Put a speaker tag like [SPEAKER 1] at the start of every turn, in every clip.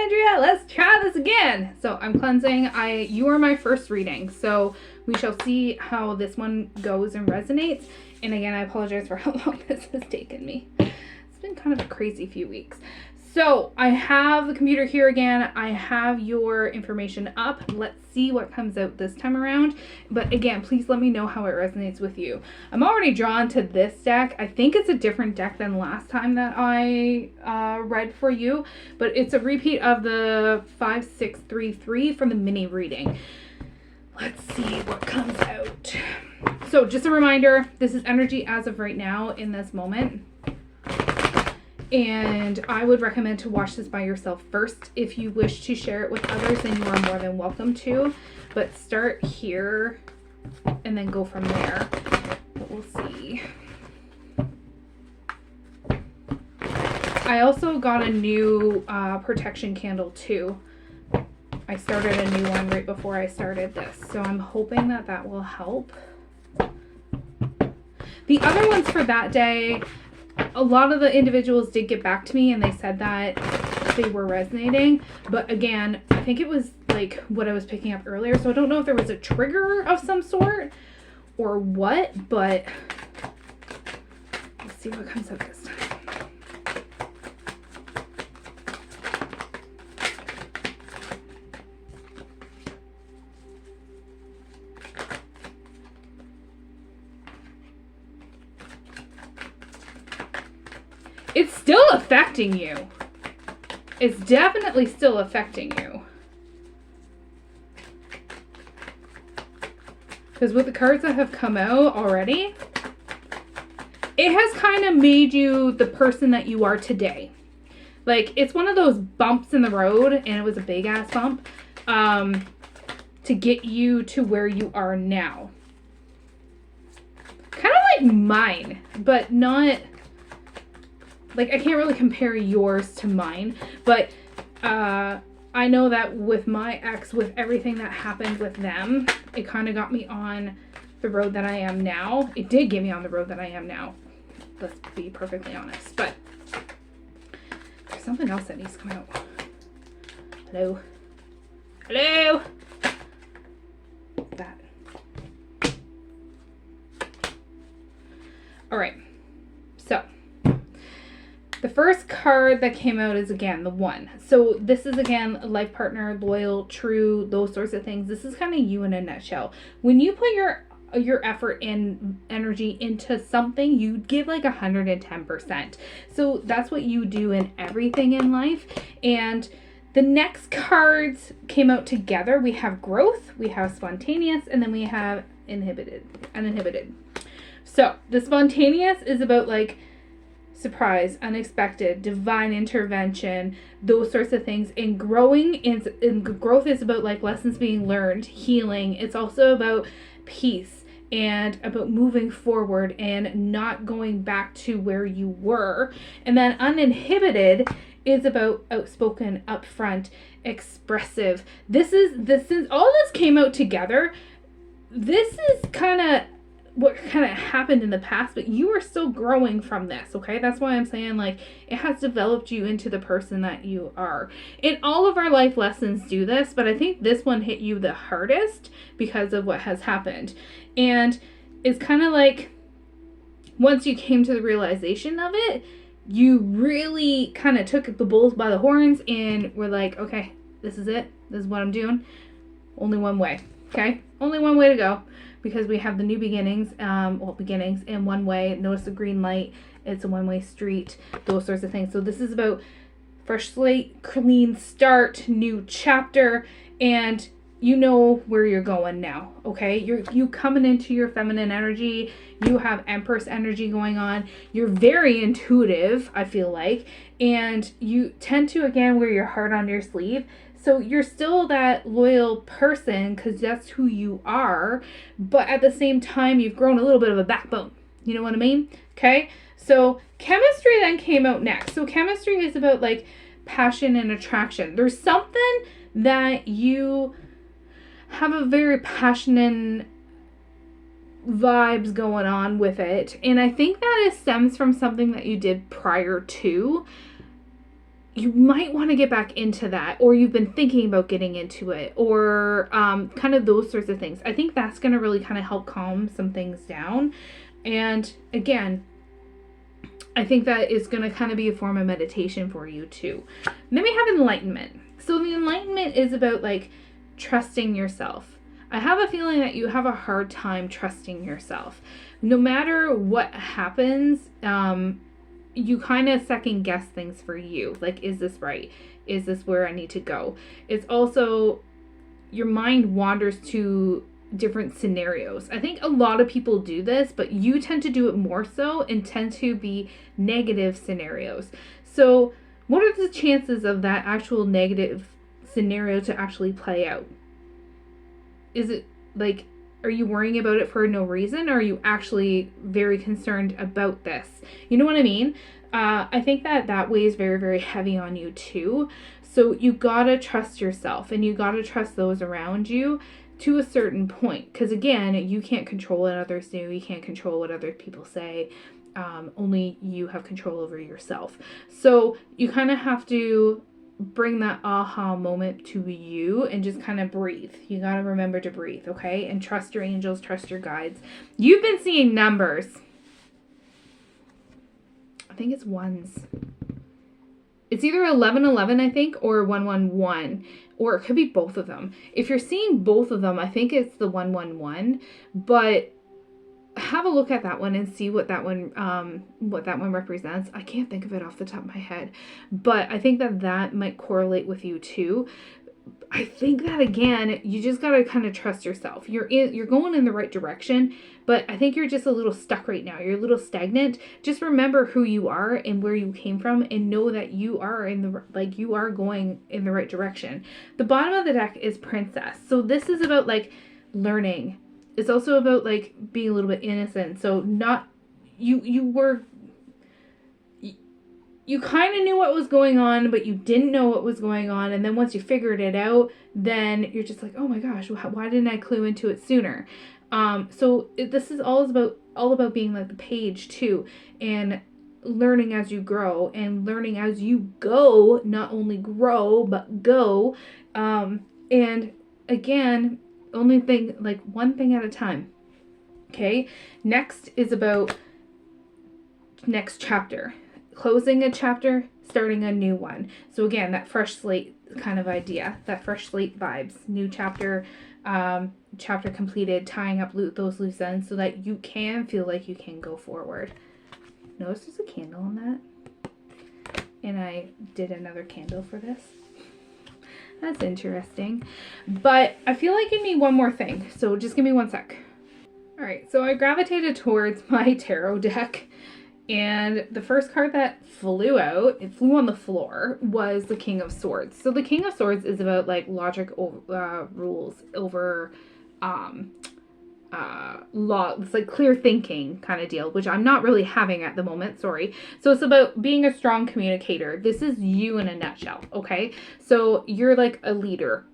[SPEAKER 1] Andrea, let's try this again. So I'm cleansing. You are my first reading, so we shall see how this one goes and resonates. And again, I apologize for how long this has taken me. It's been kind of a crazy few weeks. So I have the computer here again. I have your information up. Let's see what comes out this time around. But again, please let me know how it resonates with you. I'm already drawn to this deck. I think it's a different deck than last time that I read for you, but it's a repeat of the 5633 from the mini reading. Let's see what comes out. So just a reminder, this is energy as of right now in this moment. And I would recommend to watch this by yourself first. If you wish to share it with others, then you are more than welcome to. But start here and then go from there. But we'll see. I also got a new protection candle too. I started a new one right before I started this. So I'm hoping that that will help. The other ones for that day, a lot of the individuals did get back to me and they said that they were resonating. But again, I think it was like what I was picking up earlier. So I don't know if there was a trigger of some sort or what, but let's see what comes up this time. It's still affecting you. It's definitely still affecting you. Because with the cards that have come out already, it has kind of made you the person that you are today. Like, it's one of those bumps in the road, and it was a big ass bump, to get you to where you are now. Kind of like mine, but not... Like, I can't really compare yours to mine, but I know that with my ex, with everything that happened with them, it kind of got me on the road that I am now. It did get me on the road that I am now. Let's be perfectly honest. But there's something else that needs to come out. Hello? Hello? That. All right. So... the first card that came out is, again, the 1. So this is, again, a life partner, loyal, true, those sorts of things. This is kind of you in a nutshell. When you put your effort and energy into something, you give like 110%. So that's what you do in everything in life. And the next cards came out together. We have growth, we have spontaneous, and then we have uninhibited. So the spontaneous is about like surprise, unexpected, divine intervention, those sorts of things. And growth is about like lessons being learned, healing. It's also about peace and about moving forward and not going back to where you were. And then uninhibited is about outspoken, upfront, expressive. This is all this came out together. This is kind of what kind of happened in the past, but you are still growing from this, okay? That's why I'm saying, like, it has developed you into the person that you are. And all of our life lessons do this, but I think this one hit you the hardest because of what has happened. And it's kind of like, once you came to the realization of it, you really kind of took the bulls by the horns and were like, okay, this is it. This is what I'm doing. Only one way, okay? Only one way to go. Because we have the new beginnings, beginnings in one way. Notice the green light. It's a one-way street. Those sorts of things. So this is about fresh slate, clean start, new chapter, and you know where you're going now, okay? You coming into your feminine energy. You have Empress energy going on. You're very intuitive, I feel like, and you tend to, again, wear your heart on your sleeve. So you're still that loyal person because that's who you are. But at the same time, you've grown a little bit of a backbone. You know what I mean? Okay. So chemistry then came out next. So chemistry is about like passion and attraction. There's something that you have a very passionate vibes going on with it. And I think that it stems from something that you did prior to. you might want to get back into that, or you've been thinking about getting into it, or kind of those sorts of things. I think that's going to really kind of help calm some things down. And again, I think that is going to kind of be a form of meditation for you too. And then we have enlightenment. So the enlightenment is about like trusting yourself. I have a feeling that you have a hard time trusting yourself. No matter what happens, you kind of second guess things for you. Like, is this right? Is this where I need to go? It's also, your mind wanders to different scenarios. I think a lot of people do this, but you tend to do it more so and tend to be negative scenarios. So what are the chances of that actual negative scenario to actually play out? Is it like, are you worrying about it for no reason? Or are you actually very concerned about this? You know what I mean? I think that weighs very, very heavy on you too. So you gotta trust yourself, and you gotta trust those around you to a certain point. Because again, you can't control what others do. You can't control what other people say. Only you have control over yourself. So you kind of have to bring that aha moment to you and just kind of breathe. You got to remember to breathe, okay? And trust your angels, trust your guides. You've been seeing numbers. I think it's ones. It's either 1111, I think, or 111, or it could be both of them. If you're seeing both of them, I think it's the 111, but have a look at that one and see what that one represents. I can't think of it off the top of my head, but I think that might correlate with you too. I think that again, you just gotta kind of trust yourself. You're going in the right direction, but I think you're just a little stuck right now. You're a little stagnant. Just remember who you are and where you came from, and know that you are you are going in the right direction. The bottom of the deck is Princess, so this is about like learning. It's also about like being a little bit innocent. So not you kind of knew what was going on, but you didn't know what was going on. And then once you figured it out, then you're just like, oh my gosh, why didn't I clue into it sooner? This is all about being like the page too, and learning as you grow and learning as you go, not only grow, but go. And again, one thing at a time. Okay. Next is about next chapter. Closing a chapter, starting a new one. So again, that fresh slate kind of idea, that fresh slate vibes, new chapter, chapter completed, tying up those loose ends so that you can feel like you can go forward. Notice there's a candle on that. And I did another candle for this. That's interesting. But I feel like you need one more thing. So just give me one sec. All right, so I gravitated towards my tarot deck. And the first card that flew out, it flew on the floor, was the King of Swords. So the King of Swords is about like logic rules over law. It's like clear thinking kind of deal, which I'm not really having at the moment. Sorry. So it's about being a strong communicator. This is you in a nutshell. Okay. So you're like a leader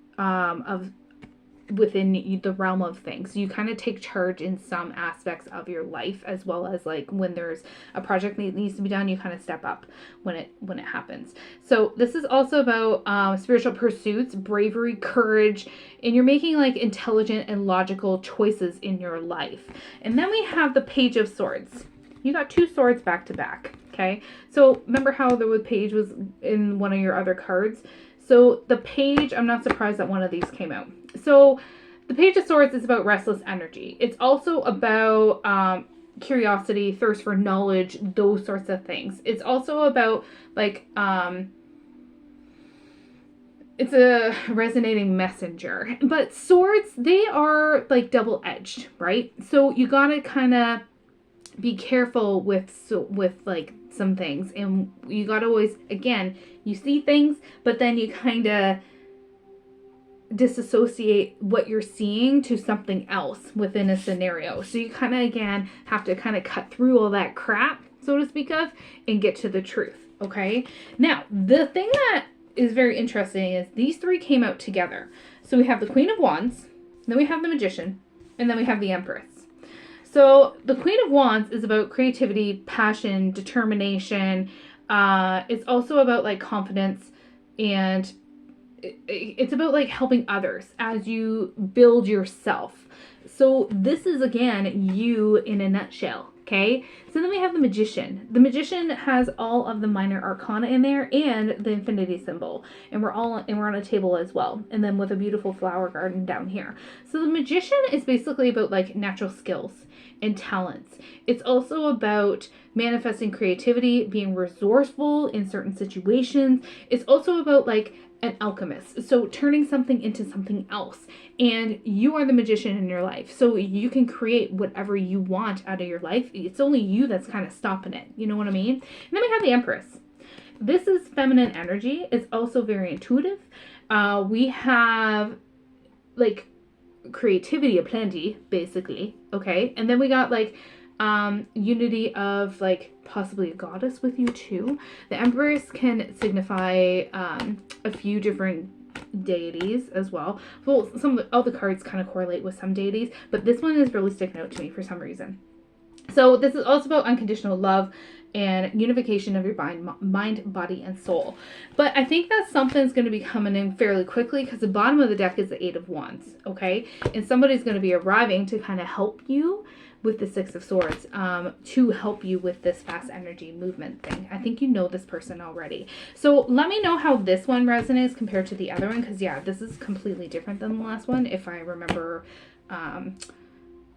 [SPEAKER 1] within the realm of things. You kind of take charge in some aspects of your life, as well as like when there's a project that needs to be done, you kind of step up when it happens. So this is also about spiritual pursuits, bravery, courage, and you're making like intelligent and logical choices in your life. And then we have the Page of Swords. You got two swords back to back. Okay. So remember how the page was in one of your other cards? So the page, I'm not surprised that one of these came out. So the Page of Swords is about restless energy. It's also about curiosity, thirst for knowledge, those sorts of things. It's also about like, it's a resonating messenger. But swords, they are like double-edged, right? So you gotta kind of be careful with like some things. And you gotta always, again, you see things, but then you kind of disassociate what you're seeing to something else within a scenario. So you kind of, again, have to kind of cut through all that crap, so to speak of, and get to the truth. Okay. Now, the thing that is very interesting is these three came out together. So we have the Queen of Wands, then we have the Magician, and then we have the Empress. So the Queen of Wands is about creativity, passion, determination, It's also about like confidence, and it's about like helping others as you build yourself. So this is again you in a nutshell. Okay, so then we have the Magician. The Magician has all of the minor arcana in there and the infinity symbol, and we're on a table as well, and then with a beautiful flower garden down here. So the Magician is basically about like natural skills and talents. It's also about manifesting creativity, being resourceful in certain situations. It's also about like an alchemist, so turning something into something else, and you are the magician in your life, so you can create whatever you want out of your life. It's only you that's kind of stopping it, you know what I mean? And then we have the Empress. This is feminine energy. It's also very intuitive. We have like creativity aplenty, basically. Okay, and then we got like unity of like possibly a goddess with you too. The Empress can signify a few different deities as well. Well, all the cards kind of correlate with some deities, but this one is really sticking out to me for some reason. So this is also about unconditional love and unification of your mind, body, and soul. But I think that something's going to be coming in fairly quickly, because the bottom of the deck is the Eight of Wands, okay? And somebody's going to be arriving to kind of help you with the Six of Swords, to help you with this fast energy movement thing. I think you know this person already. So let me know how this one resonates compared to the other one, because yeah, this is completely different than the last one, if I remember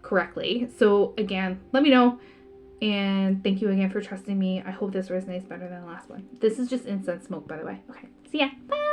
[SPEAKER 1] correctly. So again, let me know. And thank you again for trusting me. I hope this resonates better than the last one. This is just incense smoke, by the way. Okay, see ya. Bye.